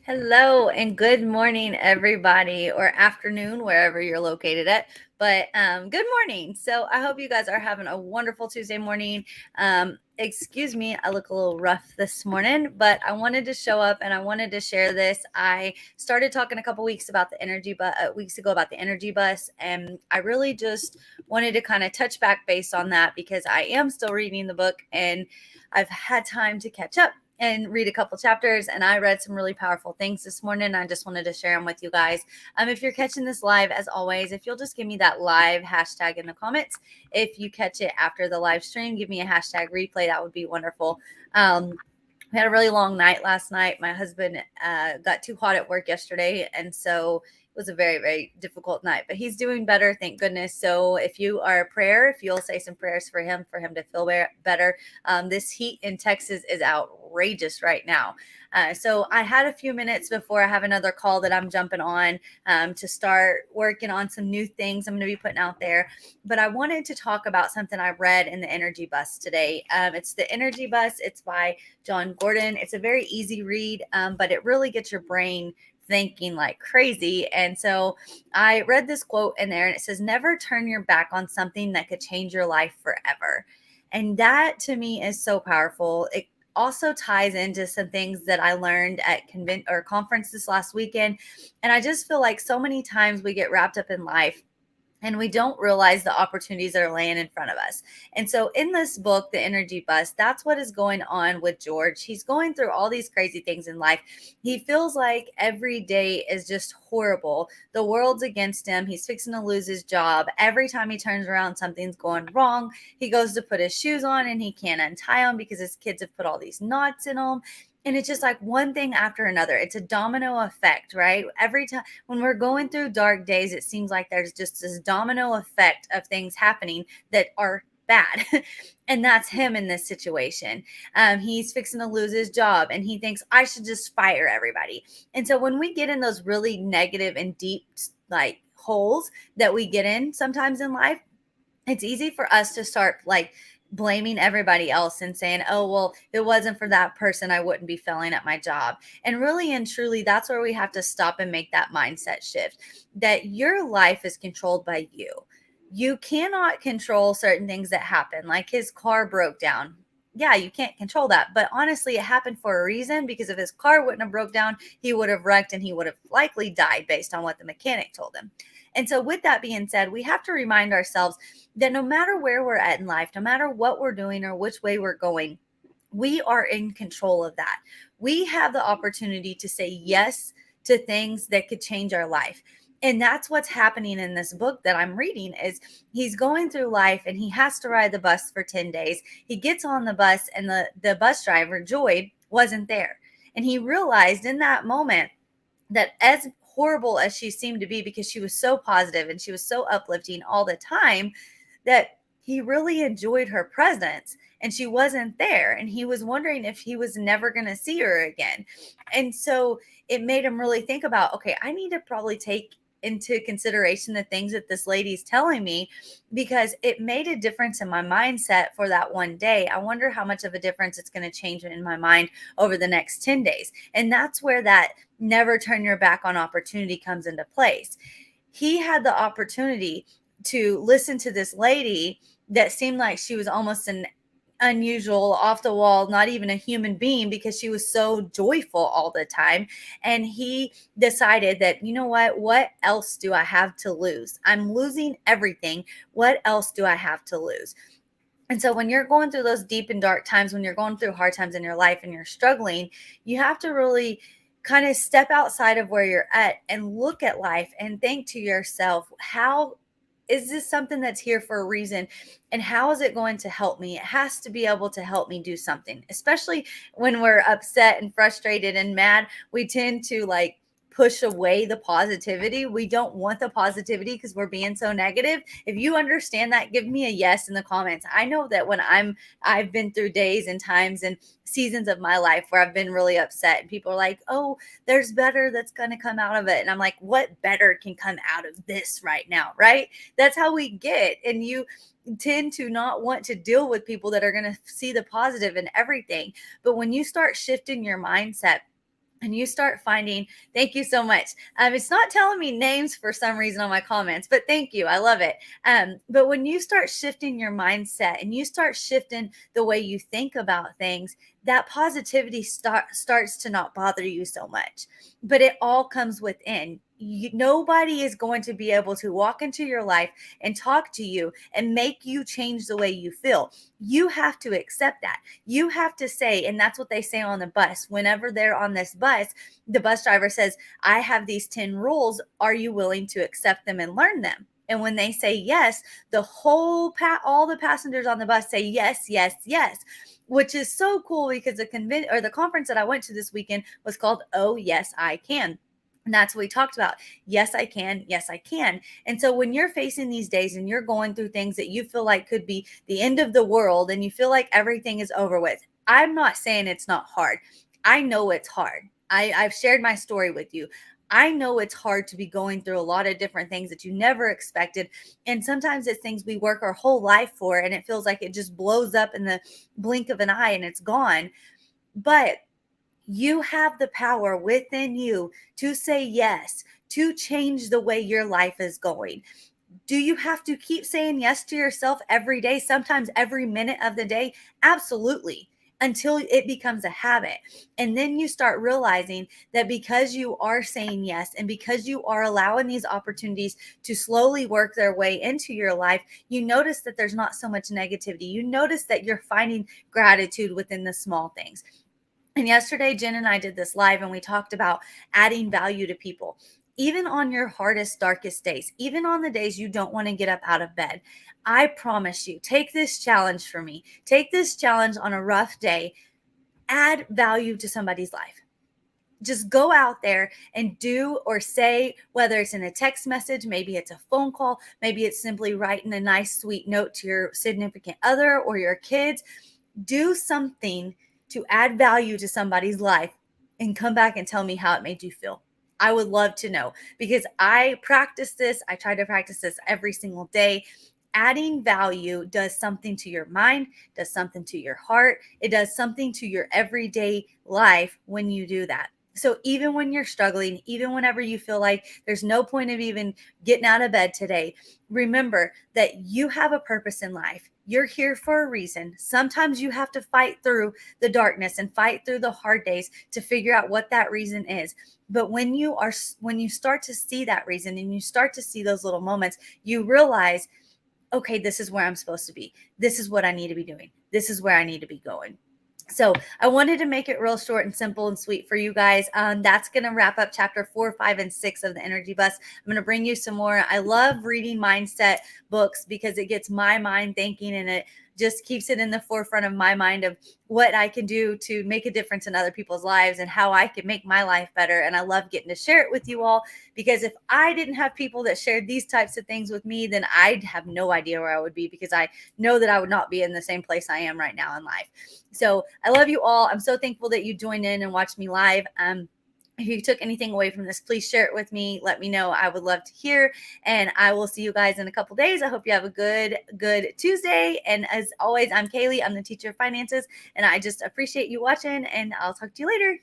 Hello and good morning, everybody, or afternoon, wherever you're located at. But good morning. So I hope you guys are having a wonderful Tuesday morning. Excuse me, I look a little rough this morning, but I wanted to show up and I wanted to share this. I started talking a couple weeks about the weeks ago about the energy bus, and I really just wanted to kind of touch back based on that because I am still reading the book and I've had time to catch up and read a couple chapters, and I read some really powerful things this morning. I just wanted to share them with you guys. If you're catching this live, as always, if you'll just give me that live hashtag in the comments. If you catch it after the live stream, give me a hashtag replay. That would be wonderful. We had a really long night last night. My husband got too hot at work yesterday, and so it was a very, very difficult night. But he's doing better, thank goodness. So if you are a prayer, if you'll say some prayers for him to feel better. This heat in Texas is outrageous right now. So I had a few minutes before I have another call that I'm jumping on to start working on some new things I'm going to be putting out there. But I wanted to talk about something I read in the Energy Bus today. It's the Energy Bus. It's by John Gordon. It's a very easy read, but it really gets your brain thinking like crazy. And so I read this quote in there, and it says, "Never turn your back on something that could change your life forever." And that to me is so powerful. It also ties into some things that I learned at conference this last weekend. And I just feel like so many times we get wrapped up in life and we don't realize the opportunities that are laying in front of us. And so in this book, The Energy Bus, that's what is going on with George. He's going through all these crazy things in life. He feels like every day is just horrible. The world's against him. He's fixing to lose his job. Every time he turns around, something's going wrong. He goes to put his shoes on and he can't untie them because his kids have put all these knots in them. And it's just like one thing after another. It's a domino effect, right? Every time when we're going through dark days, it seems like there's just this domino effect of things happening that are bad. And that's him in this situation. He's fixing to lose his job and he thinks, I should just fire everybody. And so when we get in those really negative and deep like holes that we get in sometimes in life, it's easy for us to start like blaming everybody else and saying, oh, well, if it wasn't for that person, I wouldn't be failing at my job. And really and truly, that's where we have to stop and make that mindset shift that your life is controlled by you. You cannot control certain things that happen, like his car broke down. Yeah, you can't control that. But honestly, it happened for a reason, because if his car wouldn't have broke down, he would have wrecked and he would have likely died based on what the mechanic told him. And so with that being said, we have to remind ourselves that no matter where we're at in life, no matter what we're doing or which way we're going, we are in control of that. We have the opportunity to say yes to things that could change our life. And that's what's happening in this book that I'm reading. Is he's going through life and he has to ride the bus for 10 days. He gets on the bus and the bus driver, Joy, wasn't there. And he realized in that moment that as horrible as she seemed to be, because she was so positive and she was so uplifting all the time, that he really enjoyed her presence and she wasn't there. And he was wondering if he was never going to see her again. And so it made him really think about, okay, I need to probably take into consideration the things that this lady's telling me, because it made a difference in my mindset for that one day. I wonder how much of a difference it's going to change in my mind over the next 10 days. And that's where that never turn your back on opportunity comes into place. He had the opportunity to listen to this lady that seemed like she was almost an unusual, off the wall, not even a human being, because she was so joyful all the time. And he decided that, you know what else do I have to lose? I'm losing everything. What else do I have to lose? And so when you're going through those deep and dark times, when you're going through hard times in your life and you're struggling, you have to really kind of step outside of where you're at and look at life and think to yourself, how is this something that's here for a reason? And how is it going to help me? It has to be able to help me do something, especially when we're upset and frustrated and mad. We tend to like push away the positivity. We don't want the positivity because we're being so negative. If you understand that, give me a yes in the comments. I know that when I've been through days and times and seasons of my life where I've been really upset and people are like, oh, there's better that's going to come out of it. And I'm like, what better can come out of this right now? Right? That's how we get. And you tend to not want to deal with people that are going to see the positive in everything. But when you start shifting your mindset and you start finding, thank you so much. It's not telling me names for some reason on my comments, but thank you. I love it. But when you start shifting your mindset and you start shifting the way you think about things, that positivity starts to not bother you so much. But it all comes within. Nobody is going to be able to walk into your life and talk to you and make you change the way you feel. You have to accept that. You have to say, and that's what they say on the bus. Whenever they're on this bus, the bus driver says, I have these 10 rules. Are you willing to accept them and learn them? And when they say yes, all the passengers on the bus say yes, yes, yes, which is so cool because the conference that I went to this weekend was called Oh Yes I Can. And that's what we talked about. Yes, I can. Yes, I can. And so when you're facing these days and you're going through things that you feel like could be the end of the world and you feel like everything is over with, I'm not saying it's not hard. I know it's hard. I've shared my story with you. I know it's hard to be going through a lot of different things that you never expected. And sometimes it's things we work our whole life for, and it feels like it just blows up in the blink of an eye and it's gone. But you have the power within you to say yes, to change the way your life is going. Do you have to keep saying yes to yourself every day, sometimes every minute of the day? Absolutely. Until it becomes a habit. And then you start realizing that because you are saying yes and because you are allowing these opportunities to slowly work their way into your life, you notice that there's not so much negativity. You notice that you're finding gratitude within the small things. And yesterday, Jen and I did this live and we talked about adding value to people. Even on your hardest, darkest days, even on the days you don't want to get up out of bed, I promise you, take this challenge for me. Take this challenge on a rough day, add value to somebody's life. Just go out there and do or say, whether it's in a text message, maybe it's a phone call, maybe it's simply writing a nice, sweet note to your significant other or your kids. Do something to add value to somebody's life and come back and tell me how it made you feel. I would love to know because I practice this. I try to practice this every single day. Adding value does something to your mind, does something to your heart. It does something to your everyday life when you do that. So even when you're struggling, even whenever you feel like there's no point of even getting out of bed today, remember that you have a purpose in life. You're here for a reason. Sometimes you have to fight through the darkness and fight through the hard days to figure out what that reason is. But when you start to see that reason and you start to see those little moments, you realize, okay, this is where I'm supposed to be. This is what I need to be doing. This is where I need to be going. So I wanted to make it real short and simple and sweet for you guys. That's going to wrap up chapter 4, 5, and 6 of the Energy Bus. I'm going to bring you some more. I love reading mindset books because it gets my mind thinking and it just keeps it in the forefront of my mind of what I can do to make a difference in other people's lives and how I can make my life better. And I love getting to share it with you all because if I didn't have people that shared these types of things with me, then I'd have no idea where I would be because I know that I would not be in the same place I am right now in life. So I love you all. I'm so thankful that you joined in and watched me live. If you took anything away from this, please share it with me. Let me know. I would love to hear. And I will see you guys in a couple days. I hope you have a good Tuesday. And as always, I'm Kaylee. I'm the teacher of finances. And I just appreciate you watching. And I'll talk to you later.